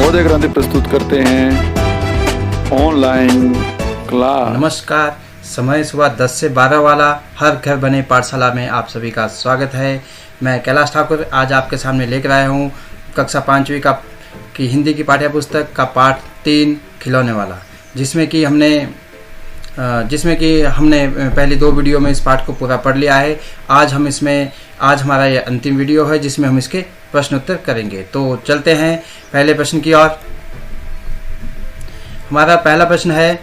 नवोदय क्रांति प्रस्तुत करते हैं ऑनलाइन क्लास। नमस्कार। समय सुबह 10 से 12 वाला हर घर बने पाठशाला में आप सभी का स्वागत है। मैं कैलाश ठाकुर आज आपके सामने लेकर आया हूँ कक्षा 5वीं की हिंदी की पाठ्य पुस्तक का पाठ 3 खिलौने वाला, जिसमें कि हमने पहली 2 वीडियो में इस पाठ को पूरा पढ़ लिया है। आज हमारा ये अंतिम वीडियो है जिसमें हम इसके प्रश्न उत्तर करेंगे। तो चलते हैं पहले प्रश्न की ओर। हमारा पहला प्रश्न है,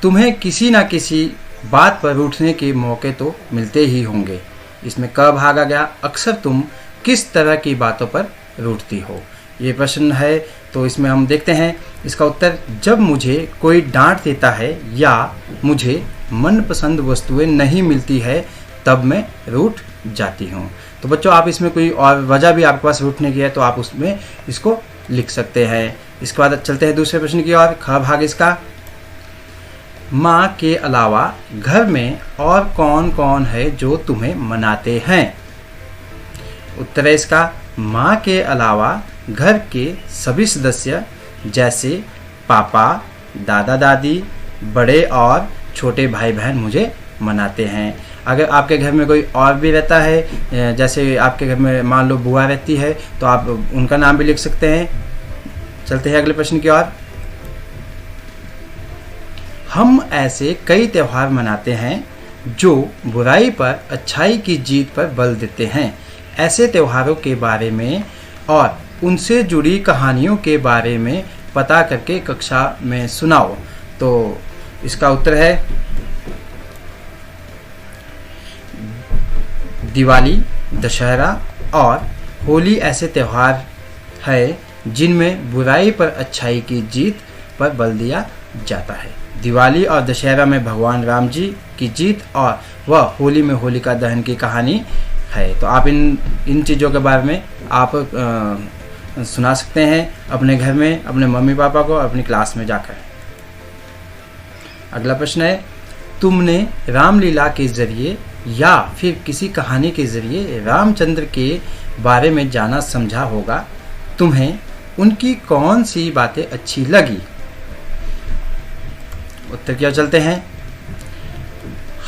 तुम्हें किसी ना किसी बात पर रूठने के मौके तो मिलते ही होंगे। इसमें क भाग आ गया, अक्सर तुम किस तरह की बातों पर रूठती हो। ये प्रश्न है, तो इसमें हम देखते हैं इसका उत्तर। जब मुझे कोई डांट देता है या मुझे मनपसंद वस्तुएं नहीं मिलती है तब मैं रूठ जाती हूँ। तो बच्चों, आप इसमें कोई और वजह भी आपके पास रूठने की है तो आप उसमें इसको लिख सकते हैं। इसके बाद चलते हैं दूसरे प्रश्न की ओर। ख भाग इसका, माँ के अलावा घर में और कौन कौन है जो तुम्हें मनाते हैं। उत्तर है इसका, माँ के अलावा घर के सभी सदस्य जैसे पापा, दादा दादी, बड़े और छोटे भाई बहन मुझे मनाते हैं। अगर आपके घर में कोई और भी रहता है, जैसे आपके घर में मान लो बुआ रहती है, तो आप उनका नाम भी लिख सकते हैं। चलते हैं अगले प्रश्न की ओर। हम ऐसे कई त्यौहार मनाते हैं जो बुराई पर अच्छाई की जीत पर बल देते हैं। ऐसे त्योहारों के बारे में और उनसे जुड़ी कहानियों के बारे में पता करके कक्षा में सुनाओ। तो इसका उत्तर है दिवाली, दशहरा और होली ऐसे त्यौहार है जिनमें बुराई पर अच्छाई की जीत पर बल दिया जाता है। दिवाली और दशहरा में भगवान राम जी की जीत और वह होली में होलिका दहन की कहानी है। तो आप इन चीज़ों के बारे में आप सुना सकते हैं अपने घर में अपने मम्मी पापा को, अपनी क्लास में जाकर। अगला प्रश्न है, तुमने रामलीला के जरिए या फिर किसी कहानी के जरिए रामचंद्र के बारे में जाना समझा होगा। तुम्हें उनकी कौन सी बातें अच्छी लगी। उत्तर क्या चलते हैं,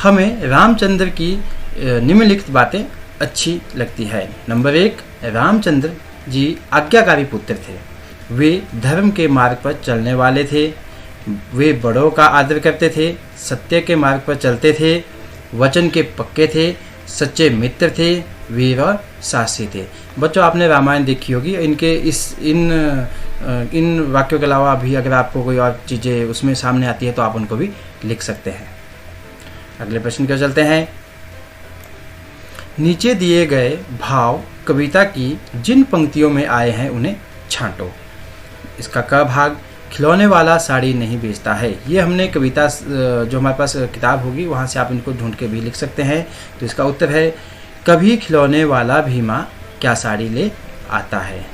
हमें रामचंद्र की निम्नलिखित बातें अच्छी लगती है। नंबर 1, रामचंद्र जी आज्ञाकारी पुत्र थे। वे धर्म के मार्ग पर चलने वाले थे। वे बड़ों का आदर करते थे, सत्य के मार्ग पर चलते थे, वचन के पक्के थे, सच्चे मित्र थे, वीर और साहसी थे। बच्चों, आपने रामायण देखी होगी। इनके इन वाक्यों के अलावा भी अगर आपको कोई और चीज़ें उसमें सामने आती है तो आप उनको भी लिख सकते हैं। अगले प्रश्न की ओर चलते हैं। नीचे दिए गए भाव कविता की जिन पंक्तियों में आए हैं उन्हें छांटो। इसका क भाग, खिलौने वाला साड़ी नहीं बेचता है। ये हमने कविता जो हमारे पास किताब होगी वहाँ से आप इनको ढूंढ के भी लिख सकते हैं। तो इसका उत्तर है, कभी खिलौने वाला भी माँ क्या साड़ी ले आता है।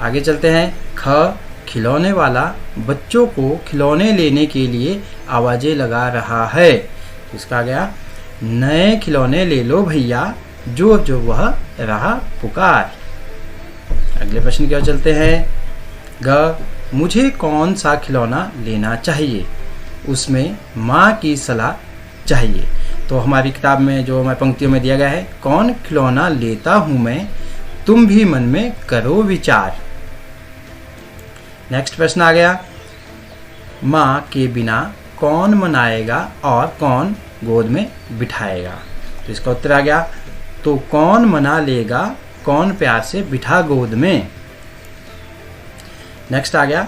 आगे चलते हैं। ख, खिलौने वाला बच्चों को खिलौने लेने के लिए आवाज़ें लगा रहा है। तो इसका आ गया, नए खिलौने ले लो भैया, जो जो वह रहा पुकार। अगले प्रश्न की ओर चलते हैं। ग, मुझे कौन सा खिलौना लेना चाहिए, उसमें माँ की सलाह चाहिए। तो हमारी किताब में जो हमारी पंक्तियों में दिया गया है, कौन खिलौना लेता हूँ मैं, तुम भी मन में करो विचार। नेक्स्ट प्रश्न आ गया, माँ के बिना कौन मनाएगा और कौन गोद में बिठाएगा। तो इसका उत्तर आ गया, तो कौन मना लेगा, कौन प्यार से बिठा गोद में। नेक्स्ट आ गया,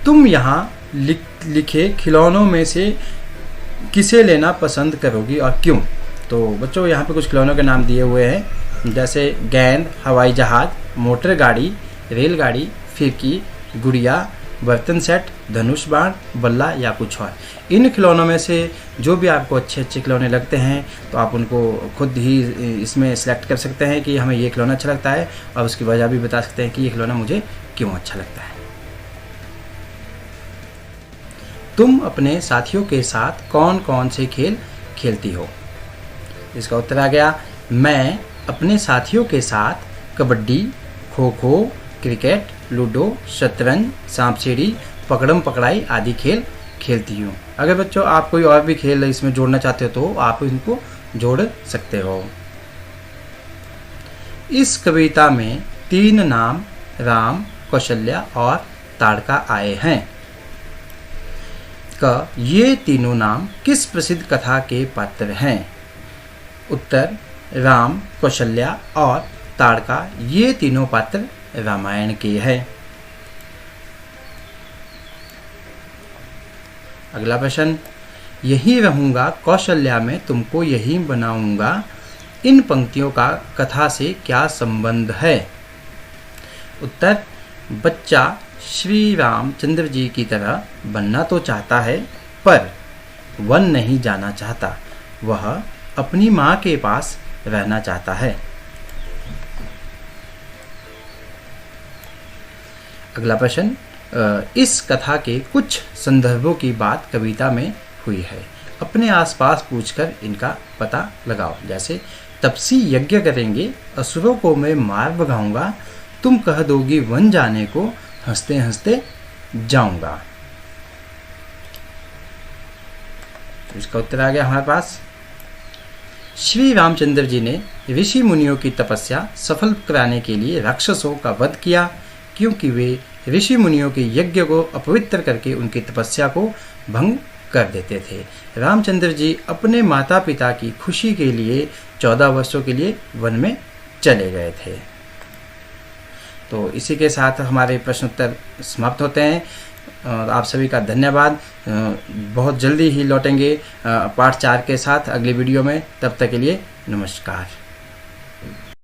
तुम यहाँ लिखे खिलौनों में से किसे लेना पसंद करोगी और क्यों। तो बच्चों, यहाँ पे कुछ खिलौनों के नाम दिए हुए हैं, जैसे गेंद, हवाई जहाज, मोटर गाड़ी, रेलगाड़ी, फिरकी, गुड़िया, बर्तन सेट, धनुष बाण, बल्ला या कुछ और। इन खिलौनों में से जो भी आपको अच्छे अच्छे खिलौने लगते हैं तो आप उनको खुद ही इसमें सेलेक्ट कर सकते हैं कि हमें ये खिलौना अच्छा लगता है, और उसकी वजह भी बता सकते हैं कि ये खिलौना मुझे क्यों अच्छा लगता है। तुम अपने साथियों के साथ कौन कौन से खेल खेलती हो। इसका उत्तर आ गया, मैं अपने साथियों के साथ कबड्डी, खो खो, क्रिकेट, लूडो, शतरंज, सांप सीढ़ी, पकड़म पकड़ाई आदि खेल खेलती हूँ। अगर बच्चों आप कोई और भी खेल इसमें जोड़ना चाहते हो तो आप इनको जोड़ सकते हो। इस कविता में 3 नाम राम, कौशल्या और ताड़का आए हैं। ये तीनों नाम किस प्रसिद्ध कथा के पात्र हैं? उत्तर राम, कौशल्या और ताड़का ये तीनों पात्र रामायण के हैं। अगला प्रश्न, यही रहूंगा कौशल्या में तुमको यही बनाऊंगा, इन पंक्तियों का कथा से क्या संबंध है? उत्तर बच्चा श्री रामचंद्र जी की तरह बनना तो चाहता है पर वन नहीं जाना चाहता, वह अपनी माँ के पास रहना चाहता है। अगला प्रश्न, इस कथा के कुछ संदर्भों की बात कविता में हुई है, अपने आसपास पूछकर इनका पता लगाओ। जैसे तपसी यज्ञ करेंगे, असुरों को मैं मार भगाऊंगा, तुम कह दोगी वन जाने को, हंसते हंसते जाऊंगा। इसका उत्तर आ गया हमारे पास। श्री रामचंद्र जी ने ऋषि मुनियों की तपस्या सफल कराने के लिए राक्षसों का वध किया, क्योंकि वे ऋषि मुनियों के यज्ञ को अपवित्र करके उनकी तपस्या को भंग कर देते थे। रामचंद्र जी अपने माता पिता की खुशी के लिए 14 वर्षों के लिए वन में चले गए थे। तो इसी के साथ हमारे प्रश्नोत्तर समाप्त होते हैं। आप सभी का धन्यवाद। बहुत जल्दी ही लौटेंगे पार्ट 4 के साथ अगली वीडियो में। तब तक के लिए नमस्कार।